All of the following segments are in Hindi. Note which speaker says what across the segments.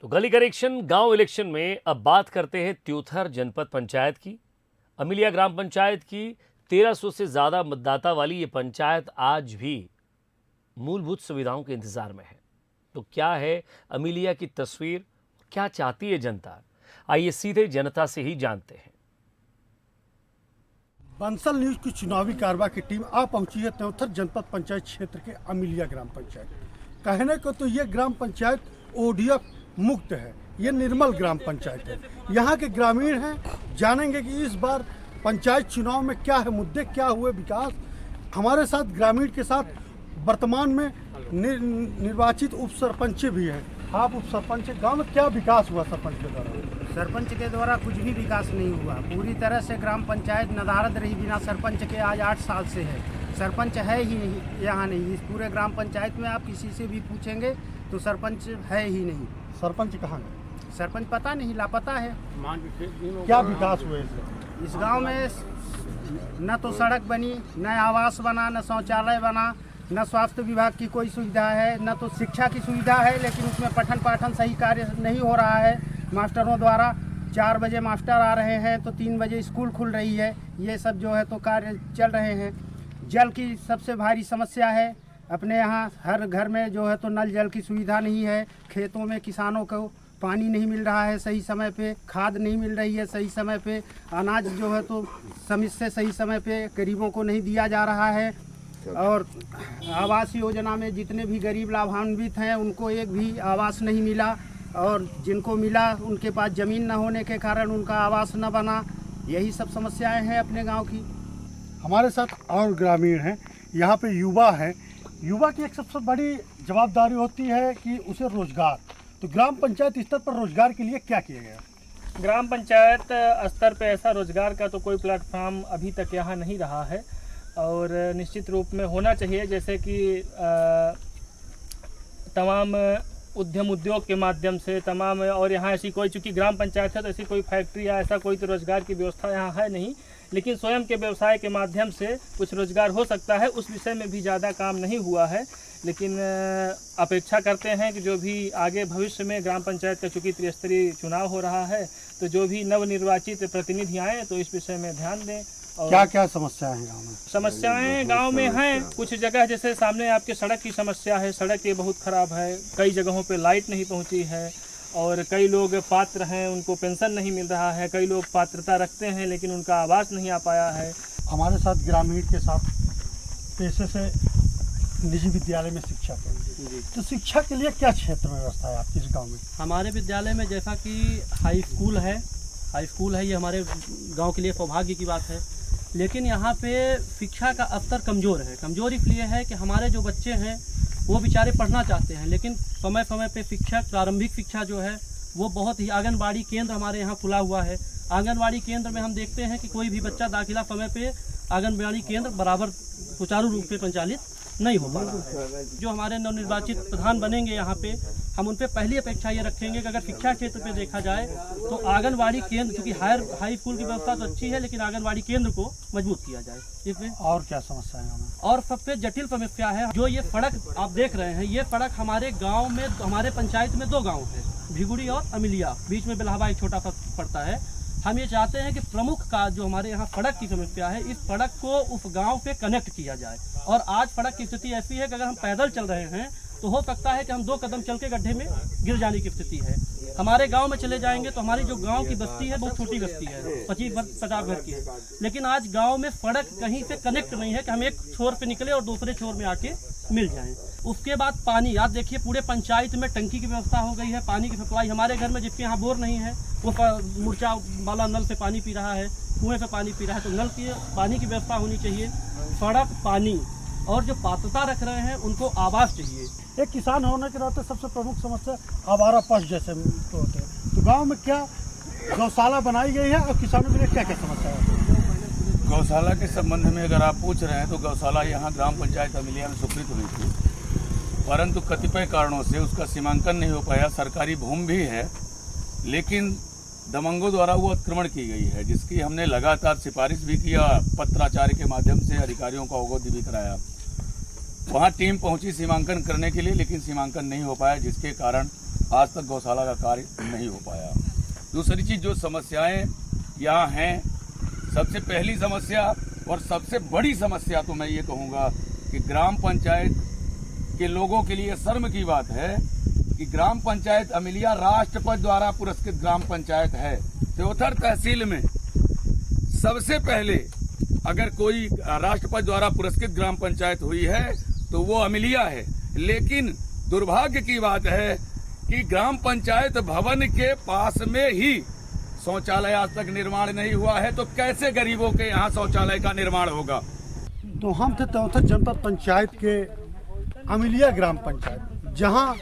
Speaker 1: तो गली कनेक्शन गांव इलेक्शन में अब बात करते हैं त्योथर जनपद पंचायत की। अमिलिया ग्राम पंचायत की 1300 से ज्यादा मतदाता वाली ये पंचायत आज भी मूलभूत सुविधाओं के इंतजार में है। तो क्या है अमिलिया की तस्वीर, क्या चाहती है जनता, आइए सीधे जनता से ही जानते हैं।
Speaker 2: बंसल न्यूज की चुनावी कार्रवाई की टीम आ पहुंची है त्योथर जनपद पंचायत क्षेत्र के अमिलिया ग्राम पंचायत। कहने को तो ये ग्राम पंचायत ओडीएफ मुक्त है, ये निर्मल ग्राम पंचायत है। यहाँ के ग्रामीण हैं, जानेंगे कि इस बार पंचायत चुनाव में क्या है मुद्दे, क्या हुए विकास। हमारे साथ ग्रामीण के साथ वर्तमान में निर्वाचित उप सरपंच भी हैं। आप उप सरपंच, गांव में क्या विकास हुआ सरपंच के द्वारा?
Speaker 3: सरपंच के द्वारा कुछ भी विकास नहीं हुआ। पूरी तरह से ग्राम पंचायत नदारद रही बिना सरपंच के आज 8 साल से है। सरपंच है ही नहीं यहाँ, नहीं। इस पूरे ग्राम पंचायत में आप किसी से भी पूछेंगे तो सरपंच है ही नहीं।
Speaker 2: सरपंच कहाँ है?
Speaker 3: सरपंच पता नहीं, लापता है।
Speaker 2: क्या विकास हुए
Speaker 3: इस गांव में न तो सड़क बनी, न आवास बना, न शौचालय बना, न स्वास्थ्य विभाग की कोई सुविधा है, न तो शिक्षा की सुविधा है। लेकिन उसमें पठन पाठन सही कार्य नहीं हो रहा है। मास्टरों द्वारा 4 बजे मास्टर आ रहे हैं तो 3 बजे स्कूल खुल रही है। ये सब जो है तो कार्य चल रहे हैं। जल की सबसे भारी समस्या है। अपने यहाँ हर घर में जो है तो नल जल की सुविधा नहीं है। खेतों में किसानों को पानी नहीं मिल रहा है सही समय पे, खाद नहीं मिल रही है सही समय पे, अनाज जो है तो समय से सही समय पे गरीबों को नहीं दिया जा रहा है। और आवास योजना में जितने भी गरीब लाभान्वित हैं उनको एक भी आवास नहीं मिला, और जिनको मिला उनके पास ज़मीन न होने के कारण उनका आवास न बना। यही सब समस्याएं हैं अपने गांव की।
Speaker 2: हमारे साथ और ग्रामीण हैं, यहाँ पे युवा हैं। युवा की एक सबसे बड़ी जवाबदारी होती है कि उसे रोजगार। तो ग्राम पंचायत स्तर पर रोजगार के लिए क्या किया गया?
Speaker 4: ग्राम पंचायत स्तर पे ऐसा रोजगार का तो कोई प्लेटफॉर्म अभी तक यहाँ नहीं रहा है, और निश्चित रूप में होना चाहिए। जैसे कि तमाम उद्योग के माध्यम से तमाम, और यहाँ ऐसी कोई, चूँकि ग्राम पंचायत है तो ऐसी कोई फैक्ट्री या ऐसा कोई तो रोज़गार की व्यवस्था यहाँ है नहीं, लेकिन स्वयं के व्यवसाय के माध्यम से कुछ रोज़गार हो सकता है। उस विषय में भी ज़्यादा काम नहीं हुआ है, लेकिन अपेक्षा करते हैं कि जो भी आगे भविष्य में ग्राम पंचायत का चूँकि त्रिस्तरीय चुनाव हो रहा है तो जो भी नवनिर्वाचित प्रतिनिधि आएँ तो इस विषय में ध्यान दें।
Speaker 2: क्या क्या समस्याएं हैं गाँव में?
Speaker 4: समस्याएं गांव में हैं कुछ जगह, जैसे सामने आपके सड़क की समस्या है। सड़क ये बहुत ख़राब है। कई जगहों पे लाइट नहीं पहुंची है, और कई लोग पात्र हैं उनको पेंशन नहीं मिल रहा है। कई लोग पात्रता रखते हैं लेकिन उनका आवास नहीं आ पाया है।
Speaker 2: हमारे साथ ग्रामीण के साथ पेशे से निजी विद्यालय में शिक्षा के, तो शिक्षा के लिए क्या क्षेत्र में व्यवस्था है आपके इस गाँव में?
Speaker 5: हमारे विद्यालय में जैसा कि हाई स्कूल है, ये हमारे गांव के लिए सौभाग्य की बात है। लेकिन यहाँ पे शिक्षा का स्तर कमज़ोर है। कमज़ोर इसलिए है कि हमारे जो बच्चे हैं वो बेचारे पढ़ना चाहते हैं, लेकिन समय समय पे शिक्षक, प्रारंभिक शिक्षा जो है वो बहुत ही, आंगनबाड़ी केंद्र हमारे यहाँ खुला हुआ है। आंगनबाड़ी केंद्र में हम देखते हैं कि कोई भी बच्चा दाखिला समय पे आंगनबाड़ी केंद्र बराबर सुचारू रूप से संचालित नहीं हो पा रहा है। जो हमारे नवनिर्वाचित प्रधान बनेंगे यहाँ पे, हम उन पे पहली अपेक्षा ये रखेंगे कि अगर शिक्षा क्षेत्र पे देखा जाए तो आंगनबाड़ी केंद्र, क्योंकि हाई स्कूल की व्यवस्था तो अच्छी है, लेकिन आंगनबाड़ी केंद्र को मजबूत किया जाए। इसमें
Speaker 2: और क्या समस्या है?
Speaker 5: और सबसे जटिल समस्या है जो ये सड़क आप देख रहे हैं। ये सड़क हमारे गाँव में, हमारे पंचायत में 2 गाँव है, भिगुड़ी और अमिलिया, बीच में बेल्हावा एक छोटा सा पड़ता है। हम ये चाहते हैं कि प्रमुख का जो हमारे यहाँ सड़क की समस्या है, इस सड़क को उस गांव से कनेक्ट किया जाए। और आज सड़क की स्थिति ऐसी है कि अगर हम पैदल चल रहे हैं तो हो सकता है कि हम 2 कदम चल के गड्ढे में गिर जाने की स्थिति है। हमारे गांव में चले जाएंगे तो हमारी जो गांव की बस्ती है बहुत छोटी बस्ती है, 25-50 घर की है। लेकिन आज गाँव में सड़क कहीं से कनेक्ट नहीं है कि हम एक छोर पर निकले और दूसरे छोर में आके मिल जाएँ। उसके बाद पानी, आज देखिए पूरे पंचायत में टंकी की व्यवस्था हो गई है। पानी की सप्लाई हमारे घर में, जिसके यहाँ बोर नहीं है, वो मुर्चा वाला नल से पानी पी रहा है, कुएं से पानी पी रहा है। तो नल की पानी की व्यवस्था होनी चाहिए, सड़क, पानी, और जो पात्रता रख रहे हैं उनको आवास चाहिए।
Speaker 2: एक किसान होने के नाते सबसे प्रमुख समस्या आवारा पशु जैसे होते हैं। तो गाँव में क्या गौशाला बनाई गई है और किसानों के लिए क्या क्या समस्या है?
Speaker 6: गौशाला के संबंध में अगर आप पूछ रहे हैं तो गौशाला यहाँ ग्राम पंचायत अमिलिया में स्वीकृत हुई थी, परंतु कतिपय कारणों से उसका सीमांकन नहीं हो पाया। सरकारी भूमि भी है, लेकिन दबंगों द्वारा वो अतिक्रमण की गई है, जिसकी हमने लगातार सिफारिश भी किया, पत्राचार के माध्यम से अधिकारियों को अवगत भी कराया। वहाँ टीम पहुँची सीमांकन करने के लिए, लेकिन सीमांकन नहीं हो पाया, जिसके कारण आज तक गौशाला का कार्य नहीं हो पाया। दूसरी चीज़, जो समस्याएं यहाँ हैं, सबसे पहली समस्या और सबसे बड़ी समस्या तो मैं ये कहूँगा कि ग्राम पंचायत के लोगों के लिए शर्म की बात है कि ग्राम पंचायत अमिलिया राष्ट्रपति द्वारा पुरस्कृत ग्राम पंचायत है। त्योथर तहसील में सबसे पहले अगर कोई राष्ट्रपति द्वारा पुरस्कृत ग्राम पंचायत हुई है तो वो अमिलिया है। लेकिन दुर्भाग्य की बात है कि ग्राम पंचायत भवन के पास में ही शौचालय आज तक निर्माण नहीं हुआ है, तो कैसे गरीबों के यहाँ शौचालय का निर्माण होगा।
Speaker 2: तो हम थे त्योथर जनपद पंचायत के अमिलिया ग्राम पंचायत, जहां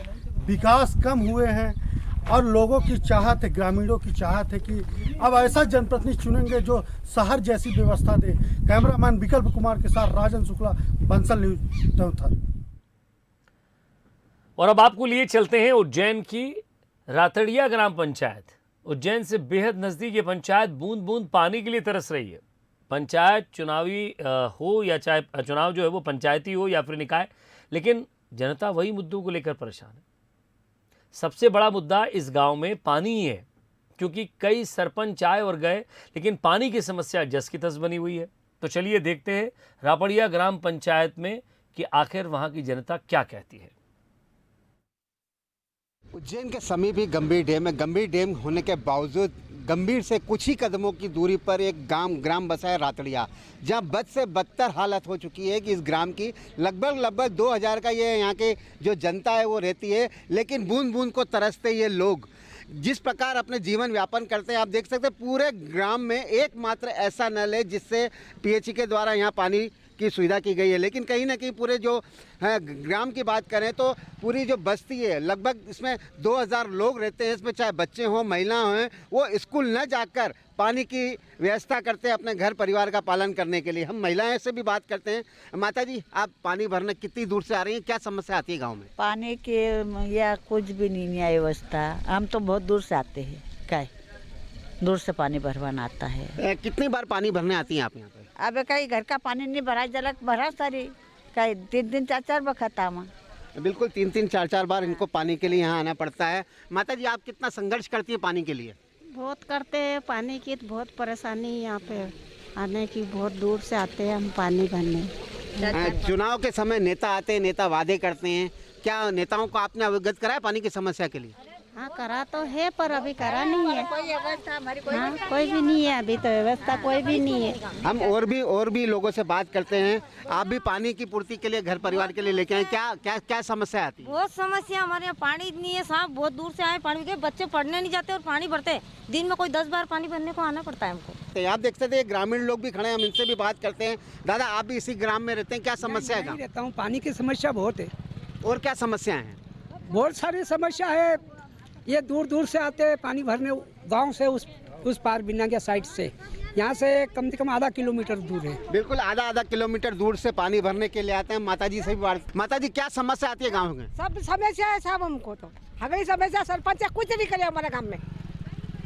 Speaker 2: विकास कम हुए हैं और लोगों की चाहत है, ग्रामीणों की चाहत है कि अब ऐसा जनप्रतिनिधि चुनेंगे जो शहर जैसी व्यवस्था दे। कैमरामैन विकल्प कुमार के साथ राजन शुक्ला, बंसल न्यूज, त्योथर।
Speaker 1: और अब आपको लिए चलते हैं उज्जैन की रातड़िया ग्राम पंचायत। उज्जैन से बेहद नज़दीक ये पंचायत बूंद बूंद पानी के लिए तरस रही है। पंचायत चुनावी हो या चाहे चुनाव जो है वो पंचायती हो या फिर निकाय, लेकिन जनता वही मुद्दों को लेकर परेशान है। सबसे बड़ा मुद्दा इस गांव में पानी ही है, क्योंकि कई सरपंच आए और गए, लेकिन पानी की समस्या जस की तस बनी हुई है। तो चलिए देखते हैं रापड़िया ग्राम पंचायत में कि आखिर वहां की जनता क्या कहती है।
Speaker 7: उज्जैन के समीप ही गंभीर डैम है। गंभीर डैम होने के बावजूद गंभीर से कुछ ही कदमों की दूरी पर एक ग्राम बसा है रातड़िया, जहां बद से बदतर हालत हो चुकी है कि इस ग्राम की लगभग 2000 का ये यहाँ के जो जनता है वो रहती है। लेकिन बूंद बूंद को तरसते ये लोग जिस प्रकार अपने जीवन व्यापन करते हैं, आप देख सकते हैं पूरे ग्राम में एकमात्र ऐसा नल है जिससे पीएचई के द्वारा यहाँ पानी की सुविधा की गई है। लेकिन कहीं ना कहीं पूरे जो ग्राम की बात करें तो पूरी जो बस्ती है, लगभग इसमें 2000 लोग रहते हैं। इसमें चाहे बच्चे हों, महिला हों, वो स्कूल न जाकर पानी की व्यवस्था करते हैं अपने घर परिवार का पालन करने के लिए। हम महिलाएं से भी बात करते हैं। माता जी, आप पानी भरने कितनी दूर से आ रही हैं, क्या समस्या आती है गाँव में?
Speaker 8: पानी के या कुछ भी नहीं है व्यवस्था। हम तो बहुत दूर से आते हैं, क्या दूर से पानी भरवाना आता है।
Speaker 7: कितनी बार पानी भरने आती हैं आप यहाँ पे?
Speaker 8: अब कहीं घर का पानी नहीं भरा, जलक भरा सारी, कहीं 3 4 बखत आमा।
Speaker 7: बिल्कुल 3 4 बार इनको पानी के लिए यहाँ आना पड़ता है। माता जी, आप कितना संघर्ष करती है पानी के लिए?
Speaker 9: बहुत करते हैं, पानी की बहुत परेशानी यहाँ पे आने की, बहुत दूर से आते हैं हम पानी भरने।
Speaker 7: चुनाव के समय नेता आते हैं, नेता वादे करते हैं, क्या नेताओं को आपने अवगत कराया पानी की समस्या के लिए?
Speaker 9: हाँ, करा तो है पर अभी करा नहीं है।
Speaker 8: कोई व्यवस्था हमारी कोई
Speaker 9: हाँ, कोई भी नहीं है अभी तो, व्यवस्था कोई भी नहीं है।
Speaker 7: हम और भी लोगों से बात करते हैं। आप भी पानी की पूर्ति के लिए घर परिवार के लिए लेके आए, क्या समस्या आती है?
Speaker 10: बहुत समस्या हमारे यहाँ, पानी नहीं है साहब, बहुत दूर से आए पानी के, बच्चे पढ़ने नहीं जाते और पानी भरते, दिन में कोई 10 बार पानी भरने को आना पड़ता है हमको।
Speaker 7: तो आप देख सकते हैं ग्रामीण लोग भी खड़े हैं, हम इनसे भी बात करते हैं। दादा, आप भी इसी ग्राम में रहते हैं, क्या समस्या है?
Speaker 11: रहता हूँ, पानी की समस्या बहुत है।
Speaker 7: और क्या समस्याएं हैं?
Speaker 11: बहुत सारी समस्या है। ये दूर दूर से आते हैं पानी भरने, गांव से उस पार बिनागिया साइड से, यहाँ से कम से कम आधा किलोमीटर दूर है।
Speaker 7: बिल्कुल आधा किलोमीटर दूर से पानी भरने के लिए आते हैं। माता जी से भी बात। माता जी, क्या समस्या आती है गाँव में?
Speaker 12: सब समस्या है साहब, हमको तो हमारी समस्या सरपंच कुछ नहीं करे हमारे गाँव में।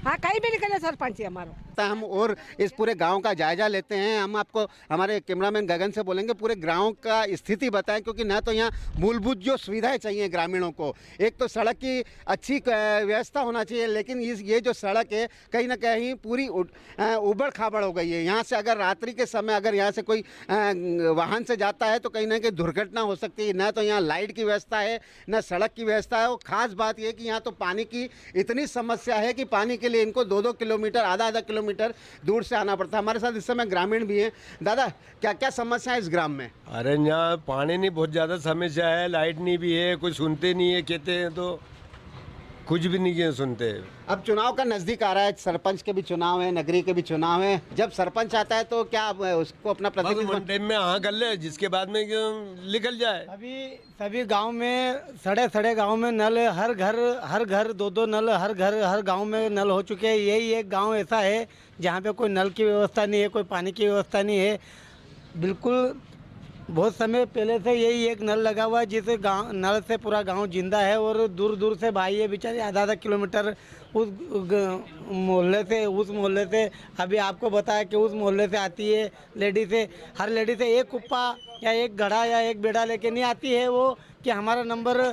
Speaker 12: हाँ, कहीं भी नहीं करे सरपंच हमारा।
Speaker 7: हम और इस पूरे गांव का जायजा लेते हैं। हम आपको हमारे कैमरामैन गगन से बोलेंगे पूरे गांव का स्थिति बताएं, क्योंकि ना तो यहाँ मूलभूत जो सुविधाएं चाहिए ग्रामीणों को, एक तो सड़क की अच्छी व्यवस्था होना चाहिए, लेकिन ये जो सड़क है कहीं ना कहीं पूरी उबड़ खाबड़ हो गई है। यहाँ से अगर रात्रि के समय अगर यहाँ से कोई वाहन से जाता है तो कहीं ना कहीं दुर्घटना हो सकती है। ना तो यहाँ लाइट की व्यवस्था है, ना सड़क की व्यवस्था है। और ख़ास बात यह कि यहाँ तो पानी की इतनी समस्या है कि पानी के लिए इनको 2 किलोमीटर, आधा किलोमीटर दूर से आना पड़ता है। हमारे साथ इस समय ग्रामीण भी हैं। दादा, क्या क्या समस्या है इस ग्राम में?
Speaker 13: अरे यहाँ पानी नहीं, बहुत ज़्यादा समस्या है। लाइट नहीं भी है, कोई सुनते नहीं है, कहते हैं तो कुछ भी नहीं सुनते।
Speaker 7: अब चुनाव का नज़दीक आ रहा है, सरपंच के भी चुनाव है, नगरी के भी चुनाव है। जब सरपंच आता है तो क्या उसको अपना प्रतिनिधित्व
Speaker 13: टाइम में हाँ कर ले, जिसके बाद में निकल जाए।
Speaker 3: अभी सभी गांव में सड़े गांव में नल, हर घर 2 नल, हर गांव में नल हो चुके हैं। यही एक गांव ऐसा है जहां पे कोई नल की व्यवस्था नहीं है, कोई पानी की व्यवस्था नहीं है। बिल्कुल बहुत समय पहले से यही एक नल लगा हुआ है, जिस गांव नल से पूरा गांव जिंदा है। और दूर दूर से भाई है बेचारे, आधा किलोमीटर उस मोहल्ले से, उस मोहल्ले से, अभी आपको बताया कि उस मोहल्ले से आती है लेडी से, हर लेडी से एक कुप्पा या एक घड़ा या एक बेड़ा लेके नहीं आती है वो कि हमारा नंबर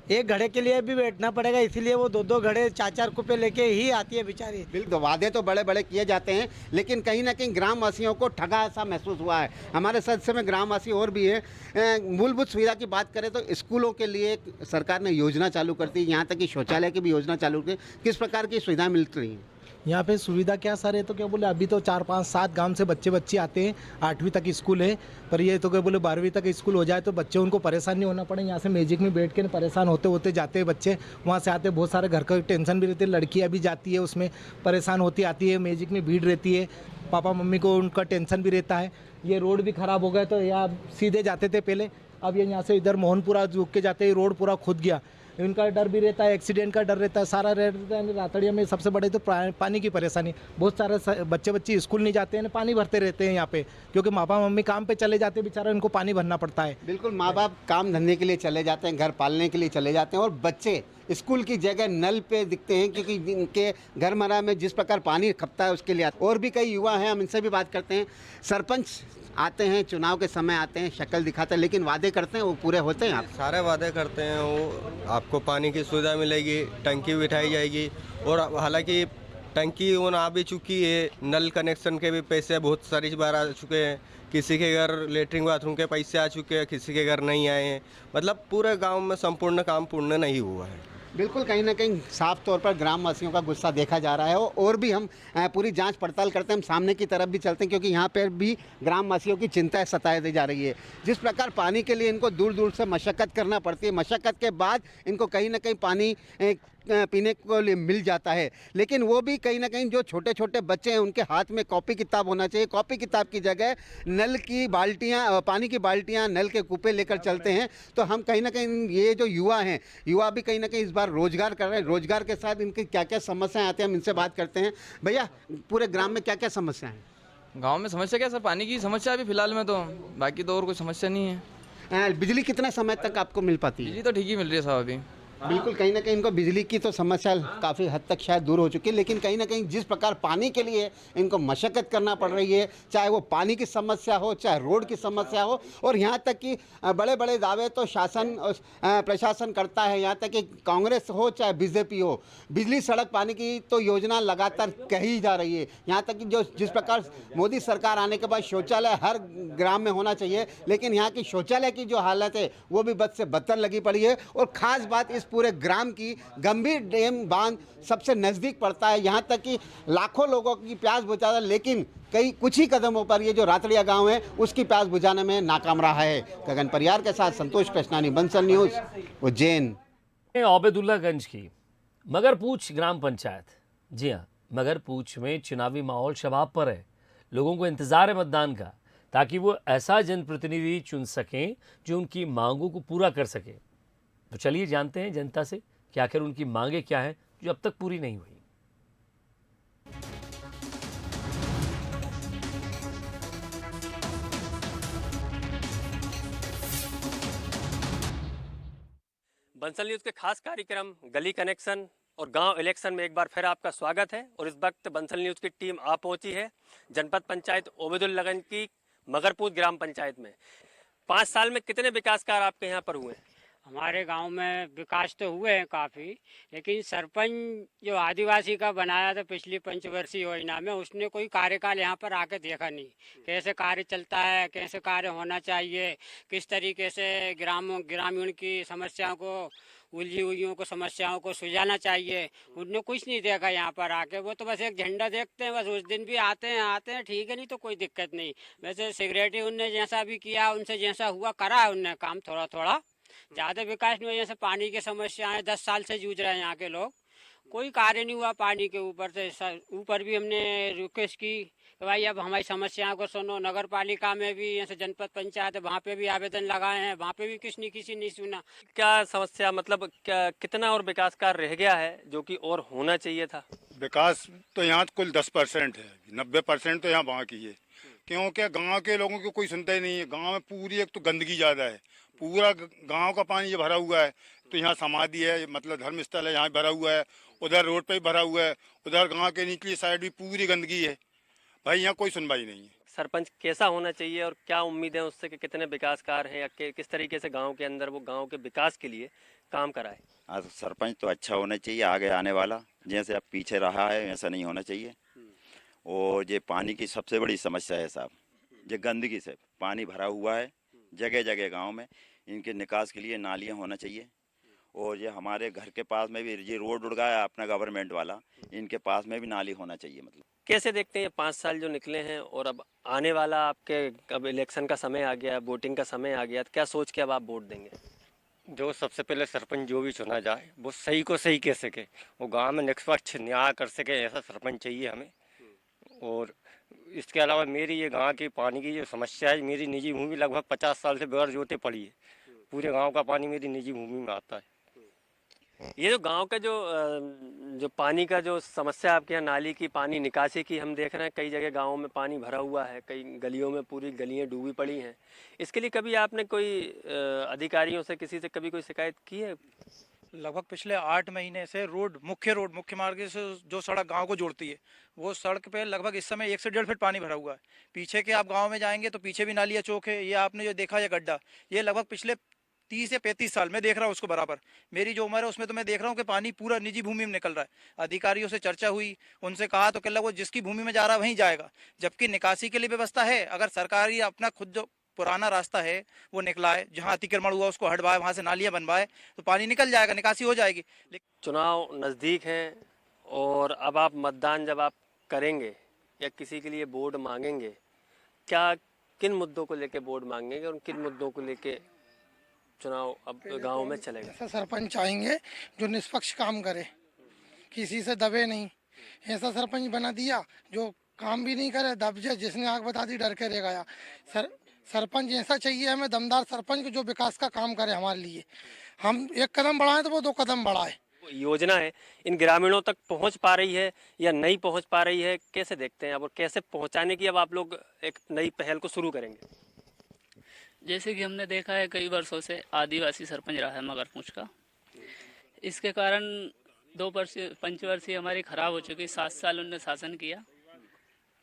Speaker 14: एक घड़े के लिए भी बैठना पड़ेगा, इसीलिए वो 2-2 घड़े 4-4 कुपे लेके ही आती है बेचारी।
Speaker 7: बिल्कुल, वादे तो बड़े बड़े किए जाते हैं, लेकिन कहीं ना कहीं ग्रामवासियों को ठगा सा महसूस हुआ है। हमारे सदस्य में ग्रामवासी और भी है। मूलभूत सुविधा की बात करें तो स्कूलों के लिए सरकार ने योजना चालू कर दी, यहाँ तक कि शौचालय की भी योजना चालू की। किस प्रकार की सुविधाएं मिल रही हैं?
Speaker 14: यहाँ पे सुविधा क्या सर है, तो क्या बोले अभी तो 4-5-7 गांव से बच्चे आते हैं, 8वीं तक स्कूल है, पर ये तो क्या बोले 12वीं तक स्कूल हो जाए तो बच्चे उनको परेशान नहीं होना पड़े। यहाँ से मैजिक में बैठ के परेशान होते होते जाते हैं बच्चे, वहाँ से आते बहुत सारे घर का टेंशन भी रहती है, लड़कियाँ भी जाती है उसमें परेशान होती आती है, मैजिक में भीड़ रहती है, पापा मम्मी को उनका टेंशन भी रहता है। ये रोड भी ख़राब हो गए, तो यहाँ सीधे जाते थे पहले, अब ये यहाँ से इधर मोहनपुरा झुक के जाते हैं, रोड पूरा खुद गया, इनका डर भी रहता है, एक्सीडेंट का डर रहता है, सारा रहता है। रातड़िया में सबसे बड़े तो पानी की परेशानी, बहुत सारे बच्चे स्कूल नहीं जाते हैं, पानी भरते रहते हैं यहाँ पे, क्योंकि पापा मम्मी काम पे चले जाते हैं, बेचारा इनको पानी भरना पड़ता है।
Speaker 7: बिल्कुल, माँ बाप काम धंधे के लिए चले जाते हैं, घर पालने के लिए चले जाते हैं, और बच्चे स्कूल की जगह नल पे दिखते हैं, क्योंकि इनके घर मरा में जिस प्रकार पानी खपता है उसके लिए। और भी कई युवा हैं, हम इनसे भी बात करते हैं। सरपंच आते हैं, चुनाव के समय आते हैं, शक्ल दिखाते हैं, लेकिन वादे करते हैं वो पूरे होते हैं? आप
Speaker 13: सारे वादे करते हैं, वो आपको पानी की सुविधा मिलेगी, टंकी बिठाई जाएगी, और हालांकि टंकी वो आ भी चुकी है, नल कनेक्शन के भी पैसे बहुत सारी बार आ चुके हैं, किसी के घर लेटरिन बाथरूम के पैसे आ चुके हैं, किसी के घर नहीं आए हैं, मतलब पूरे गांव में संपूर्ण काम पूर्ण नहीं हुआ है।
Speaker 7: बिल्कुल, कहीं ना कहीं साफ तौर पर ग्रामवासियों का गुस्सा देखा जा रहा है। और भी हम पूरी जांच पड़ताल करते हैं, हम सामने की तरफ भी चलते हैं, क्योंकि यहाँ पर भी ग्रामवासियों की चिंता सताई दी जा रही है। जिस प्रकार पानी के लिए इनको दूर दूर से मशक्क़त करना पड़ती है, मशक्क़त के बाद इनको कहीं ना कहीं पानी पीने को लिए मिल जाता है, लेकिन वो भी कहीं ना कहीं जो छोटे छोटे बच्चे हैं उनके हाथ में कॉपी किताब होना चाहिए। कॉपी किताब की जगह नल की बाल्टियाँ, पानी की बाल्टियाँ, नल के कूपे लेकर चलते हैं। तो हम कहीं ना कहीं ये जो युवा हैं, युवा भी कहीं ना कहीं इस बार रोजगार कर रहे हैं। रोजगार के साथ इनकी क्या क्या समस्याएं आती हैं, हम इनसे बात करते हैं। भैया, पूरे ग्राम में क्या क्या समस्या है?
Speaker 15: गांव में समस्या क्या सर, पानी की समस्या अभी फिलहाल में, तो बाकी तो और कोई समस्या नहीं है।
Speaker 7: बिजली कितना समय तक आपको मिल पाती है?
Speaker 15: बिजली तो ठीक ही मिल रही है साहब अभी।
Speaker 7: बिल्कुल, कहीं ना कहीं इनको बिजली की तो समस्या काफ़ी हद तक शायद दूर हो चुकी है, लेकिन कहीं ना कहीं जिस प्रकार पानी के लिए इनको मशक्क़त करना पड़ रही है, चाहे वो पानी की समस्या हो, चाहे रोड की समस्या हो, और यहाँ तक कि बड़े बड़े दावे तो शासन प्रशासन करता है, यहाँ तक कि कांग्रेस हो चाहे बीजेपी हो, बिजली सड़क पानी की तो योजना लगातार कही जा रही है। यहाँ तक कि जिस प्रकार मोदी सरकार आने के बाद शौचालय हर ग्राम में होना चाहिए, लेकिन यहाँ की शौचालय की जो हालत है वो भी बद से बदतर लगी पड़ी है। और ख़ास बात इस पूरे ग्राम की, गंभीर डैम बांध सबसे नज़दीक पड़ता है, यहाँ तक कि लाखों लोगों की प्यास बुझाता है, लेकिन कुछ ही कदमों पर ये जो रातड़िया गांव है उसकी प्यास बुझाने में नाकाम रहा है। गगन परियार के साथ संतोष पेशनानी, बंसल न्यूज़, उज्जैन।
Speaker 1: ओबेदुल्लागंज की मगरपूछ ग्राम पंचायत, जी हाँ, मगरपूछ में चुनावी माहौल शबाब पर है। लोगों को इंतजार है मतदान का, ताकि वो ऐसा जनप्रतिनिधि चुन सकें जो उनकी मांगों को पूरा कर सके। तो चलिए जानते हैं जनता से कि आखिर उनकी मांगे क्या हैं जो अब तक पूरी नहीं हुई।
Speaker 16: बंसल न्यूज़ के खास कार्यक्रम गली कनेक्शन और गांव इलेक्शन में एक बार फिर आपका स्वागत है। और इस वक्त बंसल न्यूज़ की टीम आ पहुंची है जनपद पंचायत ओबेदुल्लागंज की मगरपूछ ग्राम पंचायत में। 5 साल में कितने विकास कार्य आपके यहाँ पर हुए हैं?
Speaker 17: हमारे गांव में विकास तो हुए हैं काफ़ी, लेकिन सरपंच जो आदिवासी का बनाया था पिछली पंचवर्षीय योजना में, उसने कोई कार्यकाल यहाँ पर आके देखा नहीं, कैसे कार्य चलता है, कैसे कार्य होना चाहिए, किस तरीके से ग्रामीण की समस्याओं को, उलझी हुईयों को समस्याओं को सुलझाना चाहिए, उनने कुछ नहीं देखा यहाँ पर आके। वो तो बस एक झंडा देखते हैं, बस उस दिन भी आते हैं ठीक है, नहीं तो कोई दिक्कत नहीं। वैसे सिगरेटी उनने जैसा भी किया, उनसे जैसा हुआ करा है उनने काम, थोड़ा थोड़ा, ज़्यादा विकास नहीं हुआ। जैसे पानी की समस्याएं 10 साल से जूझ रहे हैं यहाँ के लोग, कोई कार्य नहीं हुआ पानी के ऊपर से। ऊपर भी हमने रिक्वेस्ट की कि भाई अब हमारी समस्याओं को सुनो। नगर पालिका में भी, जैसे जनपद पंचायत है, वहाँ पे भी आवेदन लगाए हैं, वहाँ पे भी किसी नहीं सुना।
Speaker 16: क्या समस्या, मतलब क्या कितना और विकास कार्य रह गया है जो कि और होना चाहिए था?
Speaker 18: विकास तो यहाँ कुल 10% है, 90% तो यहाँ वहाँ की है, क्योंकि गांव के लोगों को कोई सुनता ही नहीं है। गांव में पूरी एक तो गंदगी ज़्यादा है, पूरा गांव का पानी ये भरा हुआ है। तो यहाँ समाधि है, मतलब धर्म स्थल है, यहाँ भरा हुआ है, उधर रोड पे भी भरा हुआ है, उधर गांव के निचली साइड भी पूरी गंदगी है। भाई यहाँ कोई सुनवाई नहीं है।
Speaker 16: सरपंच कैसा होना चाहिए और क्या उम्मीद है उससे कि कितने विकास कार्य हैं, या किस तरीके से गांव के अंदर वो गांव के विकास के लिए काम कराए?
Speaker 19: हाँ, तो सरपंच तो अच्छा होना चाहिए, आगे आने वाला जैसे अब पीछे रहा है ऐसा नहीं होना चाहिए। और ये पानी की सबसे बड़ी समस्या है साहब, ये गंदगी से पानी भरा हुआ है जगह जगह गांव में, इनके निकास के लिए नालियाँ होना चाहिए। और ये हमारे घर के पास में भी ये रोड उड़ गया है अपना गवर्नमेंट वाला, इनके पास में भी नाली होना चाहिए। मतलब
Speaker 16: कैसे देखते हैं ये 5 साल जो निकले हैं और अब आने वाला आपके, अब इलेक्शन का समय आ गया, वोटिंग का समय आ गया, तो क्या सोच के अब आप वोट देंगे?
Speaker 20: जो सबसे पहले सरपंच जो भी चुना जाए वो सही को सही कह सके, वो गांव में निष्पक्ष न्याय कर सके, ऐसा सरपंच चाहिए हमें। और इसके अलावा मेरी ये गांव की पानी की जो समस्या है, मेरी निजी भूमि लगभग 50 साल से बगैर जोते पड़ी है, पूरे गांव का पानी मेरी निजी भूमि में आता है।
Speaker 16: ये जो गांव का जो पानी का जो समस्या आपके यहाँ, नाली की पानी निकासी की, हम देख रहे हैं कई जगह गांवों में पानी भरा हुआ है, कई गलियों में पूरी गलियां डूबी पड़ी हैं। इसके लिए कभी आपने कोई अधिकारियों से, किसी से कभी कोई शिकायत की है?
Speaker 21: लगभग पिछले 8 महीने से मुख्य मार्ग से जो सड़क गांव को जोड़ती है, वो सड़क पे लगभग इस समय 1 से 1.5 फीट पानी भरा हुआ है। पीछे के आप गांव में जाएंगे तो पीछे भी नालियाँ चौक है। ये आपने जो देखा ये गड्ढा, ये लगभग पिछले 30 या 35 साल में देख रहा हूँ उसको बराबर। मेरी जो उम्र है उसमें तो मैं देख रहा हूँ कि पानी पूरा निजी भूमि में निकल रहा है। अधिकारियों से चर्चा हुई, उनसे कहा तो कह लगा वो जिसकी भूमि में जा रहा है वहीं जाएगा, जबकि निकासी के लिए व्यवस्था है। अगर सरकारी अपना खुद जो पुराना रास्ता है वो निकलाए, जहाँ अतिक्रमण हुआ उसको हटवाए, वहाँ से नालियाँ बनवाए तो पानी निकल जाएगा, निकासी हो जाएगी।
Speaker 16: चुनाव नज़दीक हैं और अब आप मतदान जब आप करेंगे या किसी के लिए वोट मांगेंगे, क्या किन मुद्दों को लेके वोट मांगेंगे और किन मुद्दों को लेके चुनाव अब गांव में चलेगा?
Speaker 22: ऐसा सरपंच चाहेंगे जो निष्पक्ष काम करे, किसी से दबे नहीं। ऐसा सरपंच बना दिया जो काम भी नहीं करे, दब जाए, जिसने आग बता दी डर के रह गया। सरपंच ऐसा चाहिए हमें, दमदार सरपंच जो विकास का काम करे हमारे लिए। हम एक कदम बढ़ाएं तो वो 2 कदम बढ़ाए।
Speaker 16: योजना है इन ग्रामीणों तक पहुंच पा रही है या नहीं पहुंच पा रही है, कैसे देखते हैं अब, और कैसे पहुंचाने की अब आप लोग एक नई पहल को शुरू करेंगे?
Speaker 23: जैसे कि हमने देखा है कई वर्षों से आदिवासी सरपंच रहा है मगरपूछ का, इसके कारण 2 पंचवर्षीय हमारी खराब हो चुकी। 7 साल उनने शासन किया।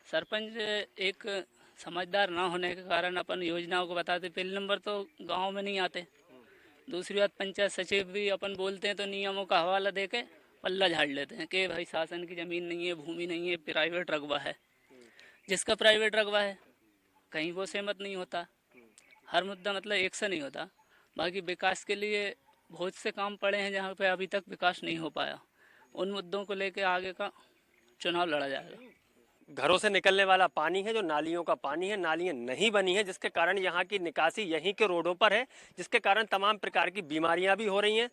Speaker 23: सरपंच एक समझदार ना होने के कारण अपन योजनाओं को बताते, पहले नंबर तो गांव में नहीं आते, दूसरी बात पंचायत सचिव भी अपन बोलते हैं तो नियमों का हवाला दे के पल्ला झाड़ लेते हैं कि भाई शासन की ज़मीन नहीं है, भूमि नहीं है, प्राइवेट रकबा है। जिसका प्राइवेट रकबा है कहीं वो सहमत नहीं होता, हर मुद्दा मतलब एक से नहीं होता। बाकी विकास के लिए बहुत से काम पड़े हैं जहाँ पे अभी तक विकास नहीं हो पाया, उन मुद्दों को लेके आगे का चुनाव लड़ा जाएगा।
Speaker 16: घरों से निकलने वाला पानी है जो नालियों का पानी है, नालियाँ नहीं बनी है, जिसके कारण यहाँ की निकासी यहीं के रोडों पर है, जिसके कारण तमाम प्रकार की बीमारियाँ भी हो रही हैं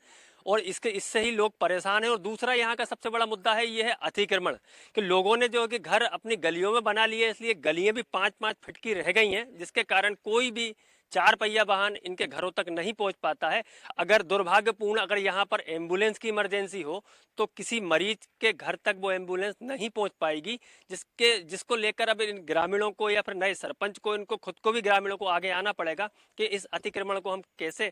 Speaker 16: और इससे ही लोग परेशान हैं। और दूसरा यहाँ का सबसे बड़ा मुद्दा है ये है अतिक्रमण, कि लोगों ने जो कि घर अपनी गलियों में बना लिए, इसलिए गलियाँ भी 5-5 फीट की रह गई हैं, जिसके कारण कोई भी 4 पहिया वाहन इनके घरों तक नहीं पहुंच पाता है। अगर दुर्भाग्यपूर्ण अगर यहाँ पर एम्बुलेंस की इमरजेंसी हो तो किसी मरीज के घर तक वो एम्बुलेंस नहीं पहुंच पाएगी, जिसको लेकर अब इन ग्रामीणों को या फिर नए सरपंच को, इनको खुद को भी ग्रामीणों को आगे आना पड़ेगा कि इस अतिक्रमण को हम कैसे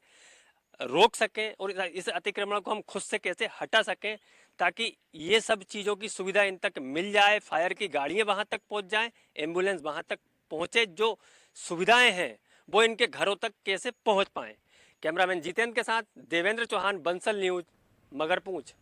Speaker 16: रोक सकें और इस अतिक्रमण को हम खुद से कैसे हटा सकें, ताकि ये सब चीज़ों की सुविधा इन तक मिल जाए, फायर की गाड़ियाँ वहाँ तक पहुँच जाएँ, एम्बुलेंस वहाँ तक पहुँचे, जो सुविधाएँ हैं वो इनके घरों तक कैसे पहुंच पाएं। कैमरामैन जितेंद्र के साथ देवेंद्र चौहान, बंसल न्यूज, मगरपूछ।